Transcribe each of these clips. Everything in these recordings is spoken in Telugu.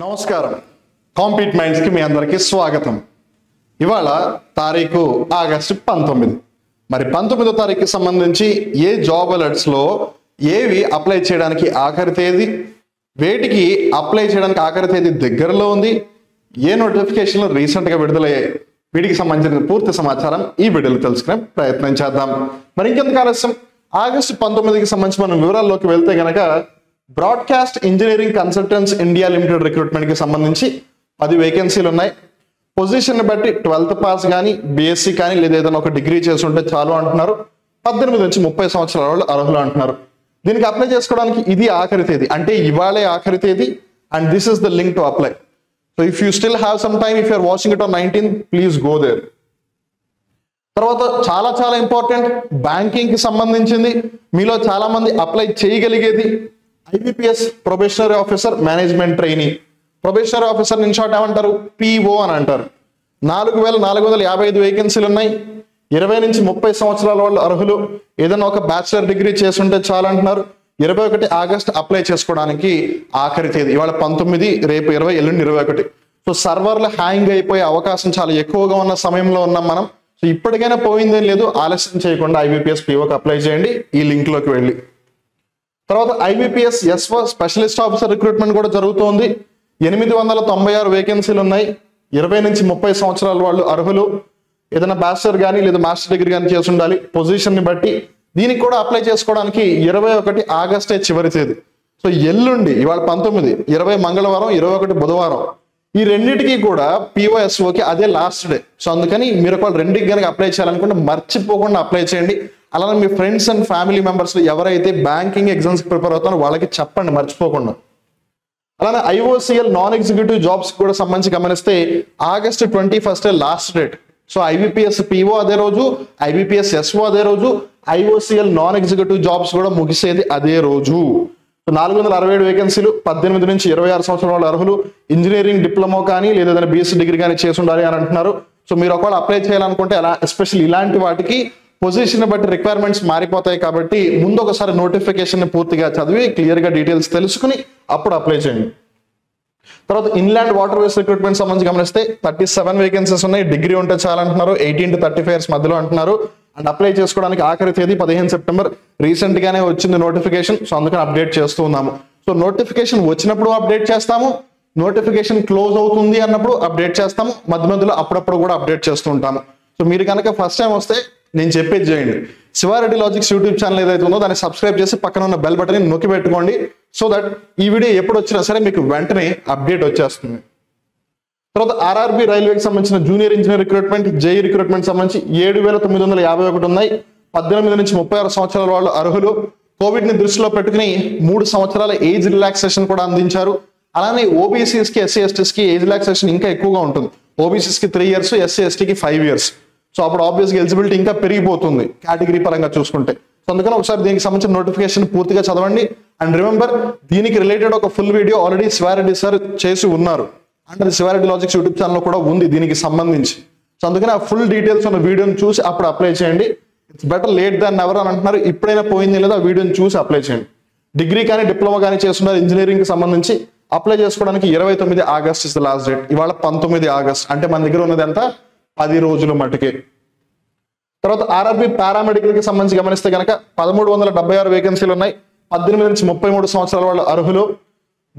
నమస్కారం కాంపీట్ మైండ్స్ కి మీ అందరికీ స్వాగతం. ఇవాళ తారీఖు ఆగస్టు 19. మరి 19వ తారీఖుకి సంబంధించి ఏ జాబ్ అలర్ట్స్ లో ఏవి అప్లై చేయడానికి ఆఖరి తేదీ, వేటికి అప్లై చేయడానికి ఆఖరి తేదీ దగ్గరలో ఉంది, ఏ నోటిఫికేషన్లు రీసెంట్ గా విడుదలయ్యాయి, వీటికి సంబంధించిన పూర్తి సమాచారం ఈ వీడియోలో తెలుసుకునే ప్రయత్నం చేద్దాం. మరి ఇంకెందుకు ఆలస్యం, ఆగస్టు 19కి సంబంధించి మనం వివరాల్లోకి వెళ్తే గనక broadcast engineering consultants India limited recruitment కి సంబంధించి 10 వేకెన్సీలు ఉన్నాయి. పొజిషన్ బట్టి 12th పాస్ కానీ బీఎస్సీ కానీ లేదా ఏదైనా ఒక డిగ్రీ చేసి ఉంటే చాలు అంటున్నారు. 18 నుంచి 30 సంవత్సరాల వాళ్ళు అర్హులు అంటున్నారు. దీనికి అప్లై చేసుకోవడానికి ఇది ఆఖరి తేదీ, అంటే ఇవాళే ఆఖరి తేదీ. And this is the link to apply. So if you still have some time, if you're watching it on 19, please go there. తర్వాత చాలా ఇంపార్టెంట్, బ్యాంకింగ్ కి సంబంధించింది. మీలో చాలా మంది అప్లై చేయగలిగేది IBPS probationary officer management trainee. Probationary officer in short ఏమంటారు, పిఓ అని అంటారు. 4455 వేకెన్సీలు ఉన్నాయి. 20 నుంచి 30 సంవత్సరాల వాళ్ళు అర్హులు. ఏదైనా ఒక బ్యాచిలర్ డిగ్రీ చేసుంటే చాలు అంటున్నారు. 21 ఆగస్ట్ అప్లై చేసుకోవడానికి ఆఖరి తేదీ. ఇవాళ 19, రేపు 20, ఎల్లుండి 21. సో సర్వర్లు హ్యాంగ్ అయిపోయే అవకాశం చాలా ఎక్కువగా ఉన్న సమయంలో ఉన్నాం మనం. సో ఇప్పటికైనా పోయిందేం లేదు, ఆలస్యం చేయకుండా ఐబిపిఎస్ పిఓకి అప్లై చేయండి ఈ లింక్ లోకి వెళ్ళి. తర్వాత IBPS SO specialist officer recruitment కూడా జరుగుతోంది. 896 వేకెన్సీలు ఉన్నాయి. 20 నుంచి 30 సంవత్సరాల వాళ్ళు అర్హులు. ఏదైనా బ్యాచిలర్ కానీ లేదా మాస్టర్ డిగ్రీ కానీ చేసి ఉండాలి పొజిషన్ ని బట్టి. దీనికి కూడా అప్లై చేసుకోవడానికి 21 ఆగస్టే చివరి తేదీ. సో ఎల్లుండి, ఇవాళ 19, 20 మంగళవారం, 21 బుధవారం, ఈ రెండింటికి కూడా పిఓఎస్ఓకి అదే లాస్ట్ డే. సో అందుకని మీరు ఒకవేళ రెండింటికి కనుక అప్లై చేయాలనుకుంటే మర్చిపోకుండా అప్లై చేయండి. అలానే మీ ఫ్రెండ్స్ అండ్ ఫ్యామిలీ మెంబర్స్ ఎవరైతే బ్యాంకింగ్ ఎగ్జామ్స్ ప్రిపేర్ అవుతారో వాళ్ళకి చెప్పండి మర్చిపోకుండా. అలానే ఐఓసిఎల్ నాన్ ఎగ్జిక్యూటివ్ జాబ్స్ కూడా సంబంధించి గమనిస్తే August 21 last date. So IBPS PO అదే రోజు, ఐబిపిఎస్ ఎస్ఓ అదే రోజు, ఐఓసిఎల్ నాన్ ఎగ్జిక్యూటివ్ జాబ్స్ కూడా ముగిసేది అదే రోజు. 467 వేకెన్సీలు, 18 నుంచి 26 సంవత్సరాల వాళ్ళు అర్హులు. ఇంజనీరింగ్ డిప్లొమా కానీ లేదా ఏదైనా బీఎస్సీ డిగ్రీ కానీ చేసి ఉండాలి అని అంటున్నారు. సో మీరు ఒకవేళ అప్లై చేయాలనుకుంటే అలా ఎస్పెషల్లీ ఇలాంటి వాటికి పొజిషన్ బట్టి రిక్వైర్మెంట్స్ మారిపోతాయి కాబట్టి ముందు ఒకసారి నోటిఫికేషన్ పూర్తిగా చదివి క్లియర్ గా డీటెయిల్స్ తెలుసుకుని అప్పుడు అప్లై చేయండి. తర్వాత ఇన్లాండ్ వాటర్ వేస్ రిక్రూట్మెంట్ సంబంధించి గమనిస్తే 37 వేకెన్సీస్ ఉన్నాయి. డిగ్రీ ఉంటే చాలా అంటున్నారు. 18 to 35 years మధ్యలో అంటున్నారు. అండ్ అప్లై చేసుకోవడానికి ఆఖరి తేదీ 15 సెప్టెంబర్. రీసెంట్ గానే వచ్చింది నోటిఫికేషన్, సో అందుకని అప్డేట్ చేస్తూ ఉన్నాము. సో నోటిఫికేషన్ వచ్చినప్పుడు అప్డేట్ చేస్తాము, నోటిఫికేషన్ క్లోజ్ అవుతుంది అన్నప్పుడు అప్డేట్ చేస్తాము, మధ్యలో అప్పుడప్పుడు కూడా అప్డేట్ చేస్తూ ఉంటాము. సో మీరు కనుక ఫస్ట్ టైం వస్తే నేను చెప్పేది చేయండి, శివారెడ్డి లాజిక్స్ యూట్యూబ్ ఛానల్ ఏదైతే ఉందో దాన్ని సబ్స్క్రైబ్ చేసి పక్కన ఉన్న బెల్ బటన్ నొక్కి పెట్టుకోండి. సో దట్ ఈ వీడియో ఎప్పుడు వచ్చినా సరే మీకు వెంటనే అప్డేట్ వచ్చేస్తుంది. తర్వాత ఆర్ఆర్బి రైల్వేకి సంబంధించిన junior engineer recruitment, JEE recruitment సంబంధించి 7951 ఉన్నాయి. 18 నుంచి 36 సంవత్సరాల వాళ్ళు అర్హులు. కోవిడ్ ని దృష్టిలో పెట్టుకుని 3 సంవత్సరాల ఏజ్ రిలాక్సేషన్ కూడా అందించారు. అలానే ఓబీసీస్ కి, ఎస్సీ ఎస్టీస్ కి ఏజ్ రిలాక్సేషన్ ఇంకా ఎక్కువగా ఉంటుంది. ఓబీసీస్ కి 3 years, ఎస్సీ ఎస్టీకి 5 years. సో అప్పుడు ఆబ్వియస్గా ఎలిజిబిలిటీ ఇంకా పెరిగిపోతుంది కేటగిరీ పరంగా చూసుకుంటే. సో అందుకని ఒకసారి దీనికి సంబంధించిన నోటిఫికేషన్ పూర్తిగా చదవండి. అండ్ రిమెంబర్, దీనికి రిలేటెడ్ ఒక full video already Sivareddy sir చేసి ఉన్నారు. అండ్ అది శివారెడ్డి లాజిక్స్ యూట్యూబ్ ఛానల్ కూడా ఉంది దీనికి సంబంధించి. సో అందుకని ఆ ఫుల్ డీటెయిల్స్ ఉన్న వీడియోని చూసి అప్పుడు అప్లై చేయండి. It's better late than ever అని అంటున్నారు. ఇప్పుడైనా పోయింది లేదా ఆ వీడియోని చూసి అప్లై చేయండి. డిగ్రీ కానీ డిప్లొమా కానీ చేస్తున్నారు ఇంజనీరింగ్ కి సంబంధించి. అప్లై చేసుకోవడానికి 29 August is the last date. ఇవాళ 19 ఆగస్ట్, అంటే మన దగ్గర ఉన్నది ఎంత, 10 రోజులు మటుకే. తర్వాత ఆర్ఆర్బి పారామెడికల్ కి సంబంధించి గమనిస్తే కనుక 1376 వేకెన్సీలు ఉన్నాయి. 18 నుంచి 33 సంవత్సరాల వాళ్ళు అర్హులు.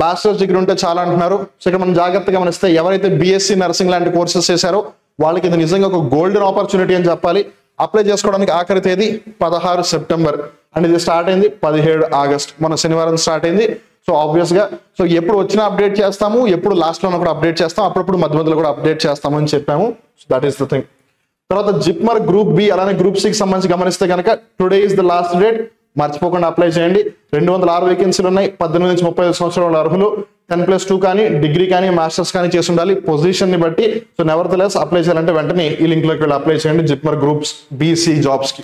బ్యాచిలర్స్ డిగ్రీ ఉంటే చాలా అంటున్నారు. సో ఇక్కడ మనం జాగ్రత్తగా గమనిస్తే ఎవరైతే బీఎస్సీ నర్సింగ్ లాంటి కోర్సెస్ చేశారో వాళ్ళకి ఇది నిజంగా ఒక గోల్డెన్ ఆపర్చునిటీ అని చెప్పాలి. అప్లై చేసుకోవడానికి ఆఖరి తేదీ 16 సెప్టెంబర్. అండ్ ఇది స్టార్ట్ అయింది 17 ఆగస్ట్, మన శనివారం స్టార్ట్ అయింది. సో ఆబ్వియస్ గా సో ఎప్పుడు వచ్చినా అప్డేట్ చేస్తాము, ఎప్పుడు లాస్ట్ లో కూడా అప్డేట్ చేస్తాం, అప్పుడప్పుడు మధ్యలో కూడా అప్డేట్ చేస్తాము అని చెప్పాము. So that is the thing. తర్వాత జిప్మర్ గ్రూప్ బి అలానే గ్రూప్ సి కి సంబంధించి గమనిస్తే కనుక today is the last date. మర్చిపోకుండా అప్లై చేయండి. 206 వేకెన్సీలు ఉన్నాయి. 18 నుంచి 35 సంవత్సరాల అర్హులు. 10+2 కానీ డిగ్రీ కానీ మాస్టర్స్ కానీ చేసి ఉండాలి పొజిషన్ ని బట్టి. సో నెవర్తలెస్ అప్లై చేయాలంటే వెంటనే ఈ లింక్ లోకి వెళ్ళి అప్లై చేయండి జిప్మర్ గ్రూప్స్ బీసీ జాబ్స్ కి.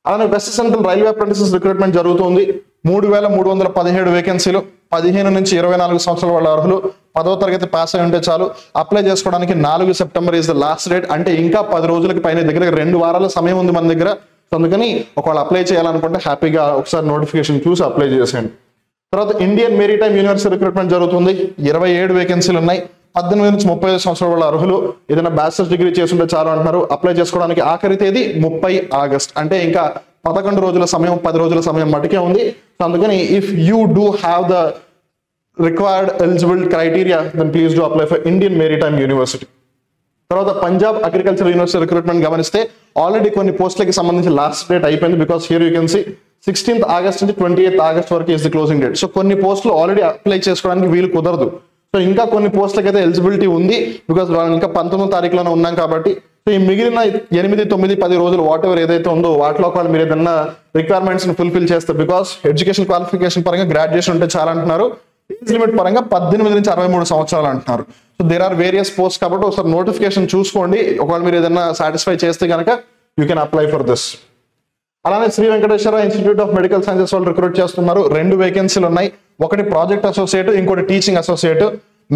అలానే west central railway apprentices recruitment జరుగుతుంది. 3317 వేకెన్సీలు. 15 నుంచి 24 సంవత్సరాల వాళ్ళ అర్హులు. 10వ తరగతి పాస్ అయి ఉంటే చాలు. అప్లై చేసుకోవడానికి 4 September is the last date. అంటే ఇంకా 10 రోజులకి పైన, దగ్గర 2 వారాల సమయం ఉంది మన దగ్గర. అందుకని ఒకవేళ అప్లై చేయాలనుకుంటే హ్యాపీగా ఒకసారి నోటిఫికేషన్ చూసి అప్లై చేసేయండి. తర్వాత ఇండియన్ మెరిటైమ్ యూనివర్సిటీ రిక్రూట్మెంట్ జరుగుతుంది. 27 వేకెన్సీలు ఉన్నాయి. 18 నుంచి 35 సంవత్సరాల వాళ్ళ అర్హులు. ఏదైనా బ్యాచిలర్స్ డిగ్రీ చేస్తుంటే చాలు అంటున్నారు. అప్లై చేసుకోవడానికి ఆఖరి తేదీ 30 ఆగస్ట్. అంటే ఇంకా 11 రోజుల సమయం, 10 రోజుల సమయం మటుకే ఉంది. సో అందుకని if you do have the required eligible criteria then please do apply for Indian maritime university. తర్వాత పంజాబ్ అగ్రికల్చర్ యూనివర్సిటీ రిక్రూట్మెంట్ గమనిస్తే ఆల్రెడీ కొన్ని పోస్టులకి సంబంధించి లాస్ట్ డేట్ అయిపోయింది. Because here you can see 16th August నుంచి 28th ఆగస్ట్ వరకు is the closing date. So కొన్ని పోస్టులు ఆల్రెడీ అప్లై చేసుకోవడానికి వీలు కుదరదు. సో ఇంకా కొన్ని పోస్టులకి అయితే ఎలిజిబిలిటీ ఉంది. బికాస్ వాళ్ళు ఇంకా 19వ తారీఖులోనే ఉన్నాం కాబట్టి. సో ఈ మిగిలిన 8, 9, 10 రోజులు వాట్ ఎవర్ ఏదైతే ఉందో వాటిలో ఒకవేళ మీరు ఏదైనా రిక్వైర్మెంట్స్ ఫుల్ఫిల్ చేస్తారు. బికాస్ ఎడ్యుకేషన్ క్వాలిఫికేషన్ పరంగా గ్రాడ్యుయేషన్ ఉంటే చాలా అంటున్నారు. ఏజ్ లిమిట్ పరంగా 18 నుంచి 63 సంవత్సరాలు అంటున్నారు. So there are various post కాబట్టి ఒకసారి నోటిఫికేషన్ చూసుకోండి. ఒకవేళ మీరు ఏదైనా సాటిస్ఫై చేస్తే కనుక you can apply for this. అలానే Sri Venkateswara institute of medical sciences వాళ్ళు రిక్రూట్ చేస్తున్నారు. 2 వేకెన్సీలు ఉన్నాయి. ఒకటి ప్రాజెక్ట్ అసోసియేట్, ఇంకోటి teaching associate.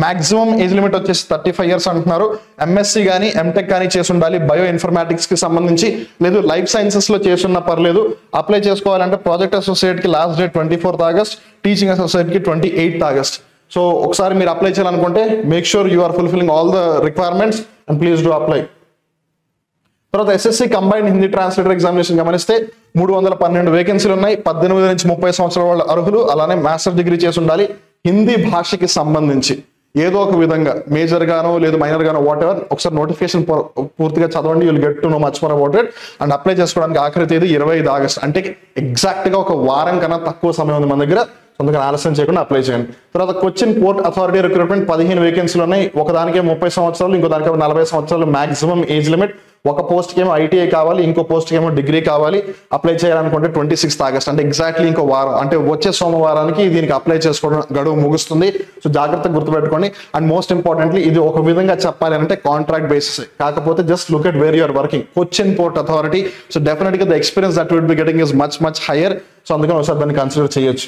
Maximum age limit వచ్చేసి 35 years అంటున్నారు. ఎంఎస్సి కానీ ఎంటెక్ కానీ చేసి ఉండాలి. బయో ఇన్ఫర్మాటిక్స్ కి సంబంధించి, లేదు లైఫ్ సైన్సెస్ లో చేస్తున్నా పర్లేదు. అప్లై చేసుకోవాలంటే ప్రాజెక్ట్ అసోసియేట్ కి last date 24th August, teaching associate కి 28th ఆగస్ట్. సో ఒకసారి మీరు అప్లై చేయాలనుకుంటే make sure you are fulfilling all the requirements and please do apply. తర్వాత SSC combined Hindi translator examination గమనిస్తే 312 వేకెన్సీలు ఉన్నాయి. 18 నుంచి 30 సంవత్సరాల వాళ్ళ అర్హులు. అలానే మాస్టర్ డిగ్రీ చేసి ఉండాలి. హిందీ భాషకి సంబంధించి ఏదో ఒక విధంగా మేజర్ గానో లేదు మైనర్ గానో వాట్ ఎవర్ ఒకసారి నోటిఫికేషన్ పూర్తిగా చదవండి. You'll get to know much more about it. And apply చేసుకోవడానికి ఆఖరి తేదీ 25 ఆగస్ట్. అంటే ఎగ్జాక్ట్ గా ఒక వారం కన్నా తక్కువ సమయం ఉంది మన దగ్గర. అందుకని ఆలస్యం చేయకుండా అప్లై చేయండి. తర్వాత కొచ్చిన్ పోర్ట్ అథారిటీ రిక్రూట్మెంట్ 15 వేకెన్సీలు ఉన్నాయి. ఒకదానికే 30 సంవత్సరాలు, ఇంకో దానికేమో 40 సంవత్సరాలు మాక్సిమం ఏజ్ లిమిట్. ఒక పోస్ట్కి ఏమో ఐటీఐ కావాలి, ఇంకో పోస్ట్కి ఏమో డిగ్రీ కావాలి. అప్లై చేయాలనుకుంటే 26th ఆగస్ట్, అంటే ఎగ్జాక్ట్లీ ఇంకో వారం, అంటే వచ్చే సోమవారానికి దీనికి అప్లై చేసుకోవడం గడువు ముగుస్తుంది. సో జాగ్రత్తగా గుర్తుపెట్టుకోండి. అండ్ మోస్ట్ ఇంపార్టెంట్లీ ఇది ఒక విధంగా చెప్పాలి అంటే కాంట్రాక్ట్ బేసిస్, కాకపోతే just look at where you're working. Cochin port authority. So డెఫినెట్గా the experience that will be getting is much higher. So అందుకని ఒకసారి దాన్ని కన్సిడర్ చేయొచ్చు.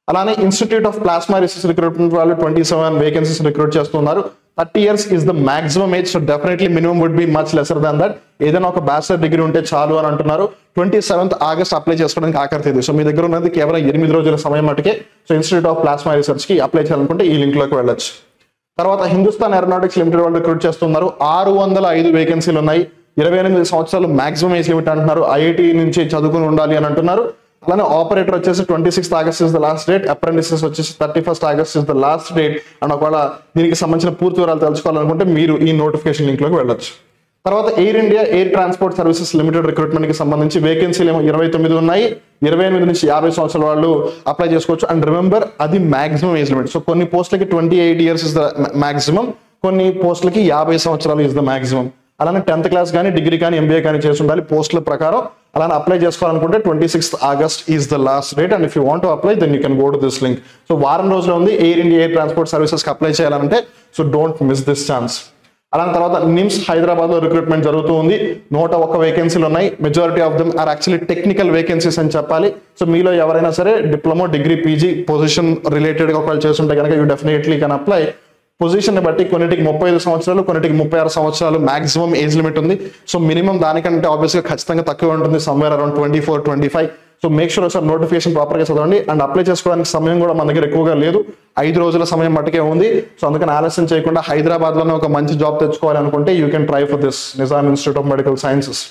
అలానే institute of plasma research recruitment వాళ్ళు 27 వేకెన్సీస్ రిక్రూట్ చేస్తున్నారు. 30 years is the maximum age, so definitely minimum would be much lesser than that. ఏదైనా ఒక బ్యాచిలర్ డిగ్రీ ఉంటే చాలు అని అంటున్నారు. 27th ఆగస్ట్ అప్లై చేసుకోవడానికి ఆఖరి తేదీ. సో మీ దగ్గర ఉన్నది కేవలం 8 రోజుల సమయం మటుకే. So institute of plasma research కి అప్లై చేయాలనుకుంటే ఈ లింక్ లోకి వెళ్ళొచ్చు. తర్వాత హిందుస్థాన్ ఏరోనాటిక్స్ లిమిటెడ్ వాళ్ళు రిక్రూట్ చేస్తున్నారు. 605 వేకెన్సీలు ఉన్నాయి. 28 సంవత్సరాలు మాక్సిమం ఏజ్ లిమిట్ అంటున్నారు. ఐఐటి నుంచి చదువుకుని ఉండాలి అని అంటున్నారు. అలానే ఆపరేటర్ వచ్చేసి 26th August is the last date. Apprentices వచ్చేసి 31st August is the last date. And ఒకవేళ దీనికి సంబంధించిన పూర్తి వివరాలు తెలుసుకోవాలనుకుంటే మీరు ఈ నోటిఫికేషన్ లింక్ లోకి వెళ్ళొచ్చు. తర్వాత air India air transport services limited recruitment కి సంబంధించి వేకెన్సీలు ఏమో 29 ఉన్నాయి. 28 నుంచి 50 సంవత్సరాల వాళ్ళు అప్లై చేసుకోవచ్చు. అండ్ రిమెంబర్ అది మాక్సిమం ఏజ్ లిమిట్. సో కొన్ని పోస్టులకి 28 years ఇస్ ద మాక్సిమం, కొన్ని పోస్టులకి 50 సంవత్సరాలు ఇస్ ద మాక్సిమం. అలానే 10th క్లాస్ కానీ డిగ్రీ కానీ ఎంబీఏ కానీ చేసి ఉండాలి పోస్టుల ప్రకారం. అలానే అప్లై చేసుకోవాలనుకుంటే 26th August is the last date. And if you want to apply then you can go to this link. So వారం రోజులు ఉంది Air India air transport services కి అప్లై చేయాలంటే. So don't miss this chance. అలానే తర్వాత నిమ్స్ హైదరాబాద్ లో రిక్రూట్మెంట్ జరుగుతూ ఉంది. 101 వేకెన్సీలు ఉన్నాయి. Majority of them are actually technical vacancies అని చెప్పాలి. సో మీలో ఎవరైనా సరే diploma, degree, PG position related గా ఒకవేళ చేస్తుంటే కనుక you definitely can apply. Position బట్టి కొన్నిటికి 35 సంవత్సరాలు, కొన్నిటికి 36 సంవత్సరాలు మాక్సిమం ఏజ్ లిమిట్ ఉంది. సో మినిమం దానికంటే ఆబ్వియస్గా ఖచ్చితంగా తక్కువ ఉంటుంది, somewhere around 24, 25. So make sure ఒకసారి నోటిఫికేషన్ ప్రాపర్గా చదవండి. అండ్ అప్లై చేసుకోవడానికి సమయం కూడా మన దగ్గర ఎక్కువగా లేదు, 5 రోజుల సమయం మట్టుకే ఉంది. సో అందుకని ఆలస్యం చేయకుండా హైదరాబాద్లోనే ఒక మంచి జాబ్ తెచ్చుకోవాలి అనుకుంటే you can try for this Nizam institute of medical sciences.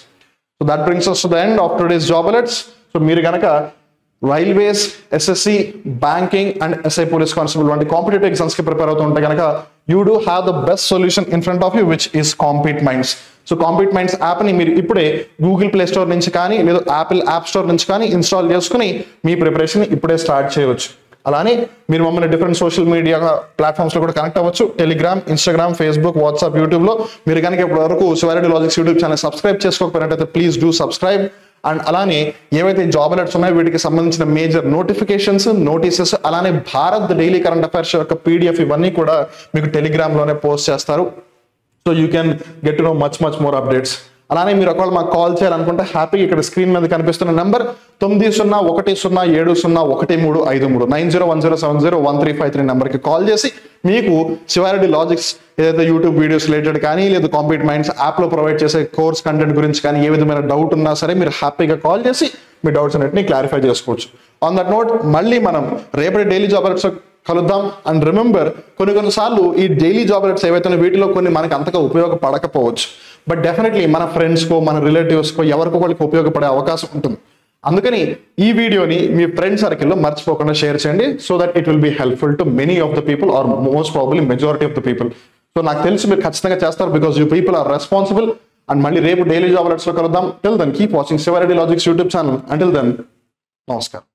So that brings us to the end of today's job alerts. So మీరు కనుక railways, SSC, banking and SI police constable వంటి కాంపిటేటివ్ ఎగ్జామ్స్ కి ప్రిపేర్ అవుతుంటే కనుక you do have the best solution in front of you which is compete minds. So compete minds యాప్ని మీరు ఇప్పుడే గూగుల్ ప్లే స్టోర్ నుంచి కానీ లేదా యాపిల్ యాప్ స్టోర్ నుంచి కానీ ఇన్స్టాల్ చేసుకుని మీ ప్రిపరేషన్ ఇప్పుడే స్టార్ట్ చేయవచ్చు. అలానే మీరు మమ్మల్ని డిఫరెంట్ సోషల్ మీడియా ప్లాట్ఫామ్స్ లో కూడా కనెక్ట్ అవ్వచ్చు. Telegram, Instagram, Facebook, WhatsApp, YouTube లో. మీరు కనుక ఇప్పటి వరకు Siva Reddy logics YouTube channel subscribe చేసుకోకపోయినట్టయితే ప్లీజ్ డూ సబ్స్క్రైబ్. అండ్ అలానే ఏవైతే జాబ్ అలర్ట్స్ ఉన్నాయో వీటికి సంబంధించిన మేజర్ నోటిఫికేషన్స్, నోటీసెస్, అలానే భారత్ డైలీ కరెంట్ అఫైర్స్ యొక్క పీడిఎఫ్ ఇవన్నీ కూడా మీకు టెలిగ్రామ్ లోనే పోస్ట్ చేస్తారు. So you can get to know much more updates. అలానే మీరు ఒకవేళ మాకు కాల్ చేయాలనుకుంటే హ్యాపీ ఇక్కడ స్క్రీన్ మీద కనిపిస్తున్న నెంబర్ 9010701353 901070731353 నెంబర్కి కాల్ చేసి మీకు శివారెడ్డి లాజిక్స్ ఏదైతే యూట్యూబ్ వీడియోస్ రిలేటెడ్ కానీ లేదా కాంపిట్ మైండ్స్ యాప్లో ప్రొవైడ్ చేసే కోర్స్ కంటెంట్ గురించి కానీ ఏ విధమైన డౌట్ ఉన్నా సరే మీరు హ్యాపీగా కాల్ చేసి మీ డౌట్స్ అన్నిటిని క్లారిఫై చేసుకోవచ్చు. ఆన్ దట్ నోట్ మళ్ళీ మనం రేపటి డైలీ జాబ్ అలర్ట్స్ కలుద్దాం. అండ్ రిమెంబర్, కొన్నిసార్లు ఈ డైలీ జాబ్ అలర్ట్స్ ఏవైతే వీటిలో కొన్ని మనకు అంతగా ఉపయోగపడకపోవచ్చు, బట్ డెఫినెట్లీ మన ఫ్రెండ్స్కో మన రిలేటివ్స్కో ఎవరికో వాళ్ళకి ఉపయోగపడే అవకాశం ఉంటుంది. అందుకని ఈ వీడియోని మీ ఫ్రెండ్ సర్కిల్లో మర్చిపోకుండా షేర్ చేయండి, so that it will be helpful to many of the people are most probably majority of the people. So నాకు తెలిసి మీరు ఖచ్చితంగా చేస్తారు, because you people are responsible. And మళ్ళీ రేపు డైలీ జాబ్ అలర్ట్స్ లో కలుద్దాం. Till then keep watching Sivareddy logics YouTube channel. Until then నమస్కారం.